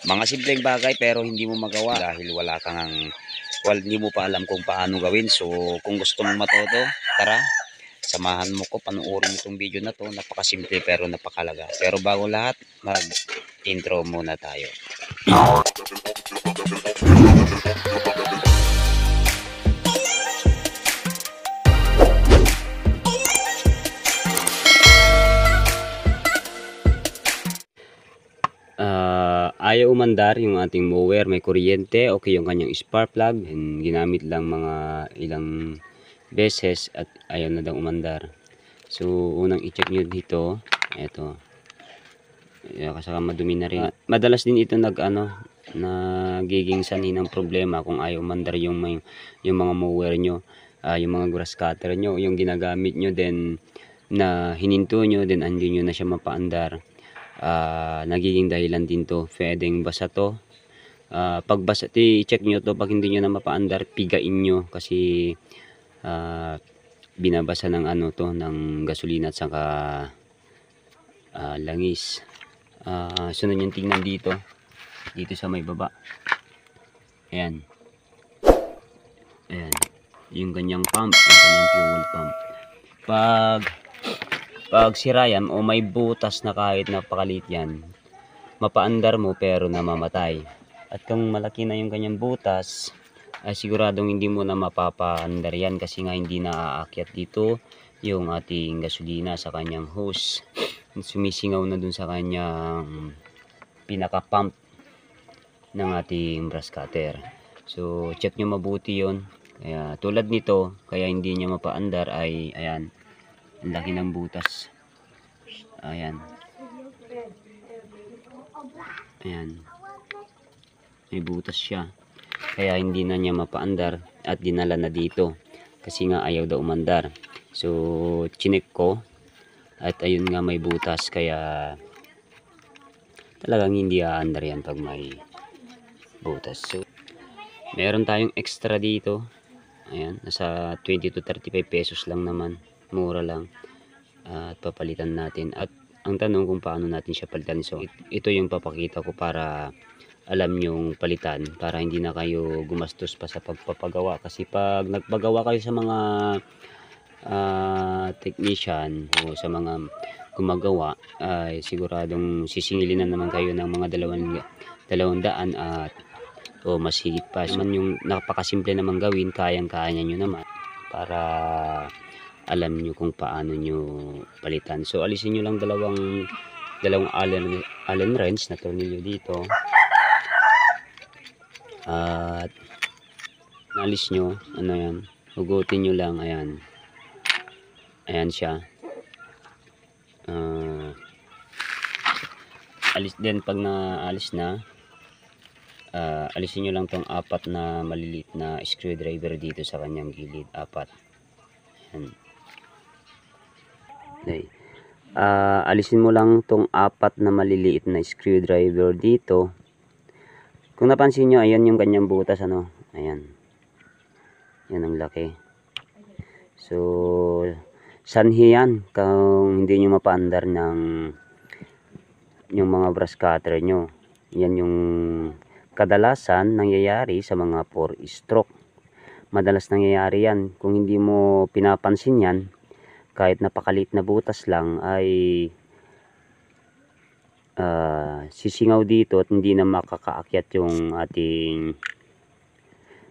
Mga simpleng bagay pero hindi mo magawa dahil hindi mo pa alam kung paano gawin. So kung gusto mong matuto, tara, samahan mo ko, panoorin itong video na to. Napakasimple pero napakalaga. Pero bago lahat, mag-intro muna tayo. Ayaw umandar yung ating mower, may kuryente, okay yung kanyang spark plug, and ginamit lang mga ilang beses at ayaw na daw umandar. So unang i-check nyo dito, eto, kasama madumi na rin. Madalas din ito nagiging sanhi ng problema kung ayaw umandar yung mga mower nyo, yung mga grass cutter nyo, yung ginagamit nyo din na hininto nyo, then hindi nyo na siya mapaandar. Nagiging dahilan din to, pwedeng basa to. Pag basa, i-check nyo to, pag hindi nyo na mapaandar, pigain nyo kasi binabasa ng ng gasolina at saka langis. Sunod yung tingnan dito sa may baba, ayan yung kanyang pump, yung kanyang fuel pump. Pag sira yan o may butas na kahit napakalit yan, mapaandar mo pero namamatay. At kung malaki na yung kanyang butas, ay siguradong hindi mo na mapapaandar yan kasi nga hindi na aakyat dito yung ating gasolina sa kanyang hose. Sumisingaw na dun sa kanyang pinaka pump ng ating brush cutter. So check nyo mabuti yon. Kaya tulad nito, kaya hindi niya mapaandar ay ayan, ang laki ng butas. Ayan, may butas siya, kaya hindi na niya mapaandar at dinala na dito kasi nga ayaw daw umandar. So chinek ko at ayun nga, may butas, kaya talagang hindi aandar yan pag may butas. So meron tayong extra dito, ayan, nasa 20 to 35 pesos lang naman, mura lang. At papalitan natin. At ang tanong kung paano natin siya palitan. So ito yung papakita ko para alam nyong palitan, para hindi na kayo gumastos pa sa pagpapagawa. Kasi pag nagpagawa kayo sa mga technician o sa mga gumagawa, ay siguradong sisingilin na naman kayo ng mga 200 at o mas higit pa. So, yung napakasimple naman gawin, kayang-kaya nyo naman para alam nyo kung paano nyo palitan. So alisin nyo lang dalawang Allen wrench na tornilyo dito, at alis nyo, yan, hugutin nyo lang, ayan siya. Alis din, pag naalis na, alisin nyo lang tong 4 na maliliit na screwdriver dito sa kanyang gilid, 4. Ayan. Alisin mo lang tong 4 na maliliit na screwdriver dito. Kung napansin nyo, ayan yung kanyang butas, ayan, yan ang laki. So sanhi yan kung hindi nyo mapaandar ng yung mga brush cutter nyo. Yan yung kadalasan nangyayari sa mga 4-stroke. Madalas nangyayari yan. Kung hindi mo pinapansin yan, kahit napakalit na butas lang ay sisingaw dito at hindi na makakaakyat yung ating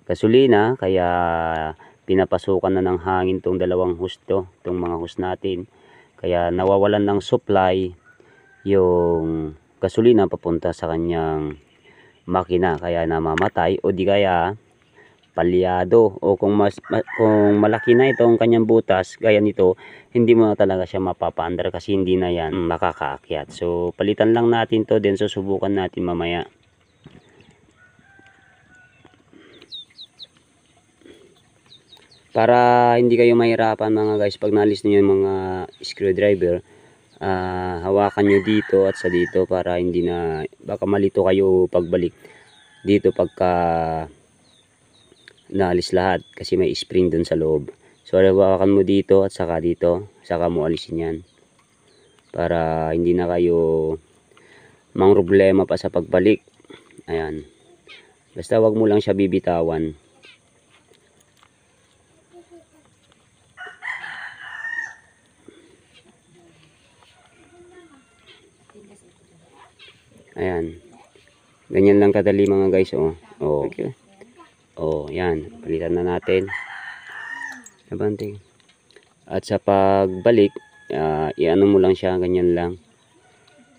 gasolina. Kaya pinapasukan na ng hangin tong dalawang hose tong mga hose natin. Kaya nawawalan ng supply yung gasolina papunta sa kanyang makina, kaya namamatay o di kaya palyado. O kung malaki na itong kanyang butas gaya nito, hindi mo na talaga siya mapapaandar kasi hindi na yan makakaakyat. So palitan lang natin to, then susubukan natin mamaya. Para hindi kayo mahirapan mga guys, pag nalis niyo yung mga screwdriver, hawakan nyo dito at sa dito para hindi na, baka malito kayo pagbalik dito pagka naalis lahat kasi may spring dun sa loob. So hawakan mo dito at saka dito, saka mo alisin yan para hindi na kayo mang problema pa sa pagbalik. Ayan. Basta wag mo lang siya bibitawan. Ayan. Ganyan lang kadali mga guys, oh. Oh. Okay. Oh, yan. Palitan na natin. Nabanting. At sa pagbalik, i-ano mo lang siya, ganyan lang.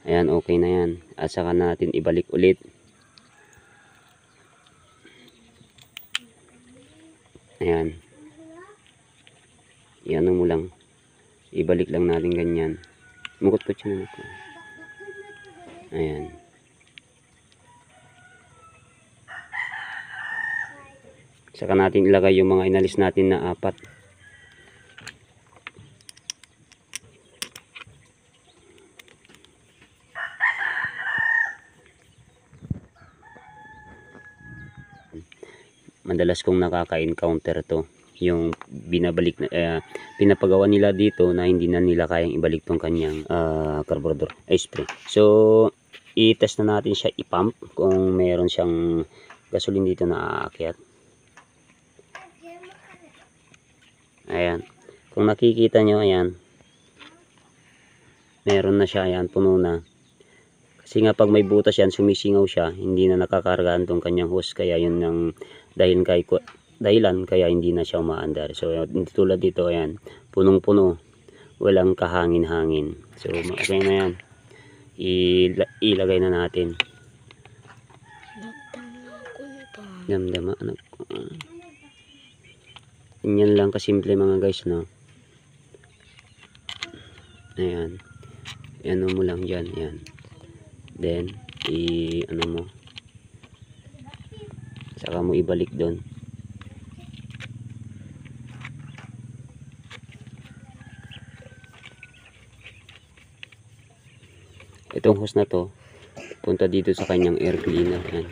Ayan, okay na yan. At saka natin ibalik ulit. Ayan. I-ano mo lang. Ibalik lang natin ganyan. Mukot-kot siya na ito. Ayan. Saka natin ilagay yung mga inalis natin na 4. Madalas kong nakaka-encounter to, yung binabalik na pinapagawa nila dito na hindi na nila kayang ibalik tong kanyang carburetor spray. So i-test na natin siya, i-pump kung meron siyang gasoline dito na aakyat. Ayan, kung nakikita nyo, ayan, meron na siya, ayan, puno na. Kasi nga pag may butas yan, sumisingaw siya, hindi na nakakargaan tong kanyang hose, kaya yun ang dahilan kaya hindi na siya umaandar. So hindi tulad dito, ayan, punong-puno, walang kahangin-hangin. So okay na yan, ilagay na natin. Damdama anak ko. Ganyan lang kasimple mga guys, no. Ayan, ano mo lang dyan, ayan. Then ano mo, saka mo ibalik doon. Itong hose na to punta dito sa kanyang air cleaner. Ayan.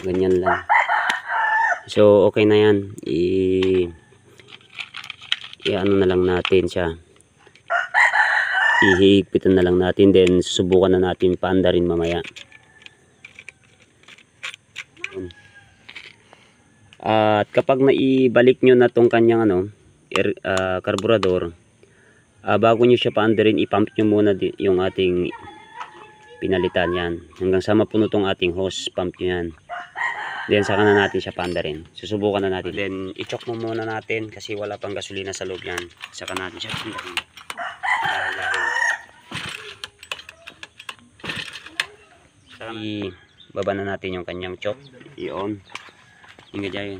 Ganyan lang. So okay na yan. I-ano na lang natin siya. Ihigpitan na lang natin, then susubukan na natin paandarin mamaya. At kapag naibalik nyo na tong kanyang carburetor, bago nyo siya paandarin, ipump nyo muna yung ating pinalitan yan hanggang sa mapuno tong ating hose. Pump nyo yan, then saka na natin siya paandarin. Susubukan na natin, then i-choke mo muna natin kasi wala pang gasolina sa loob yan. Saka natin siya paandarin. Saka ibaba na natin yung kanyang choke, i-on hingga dyan.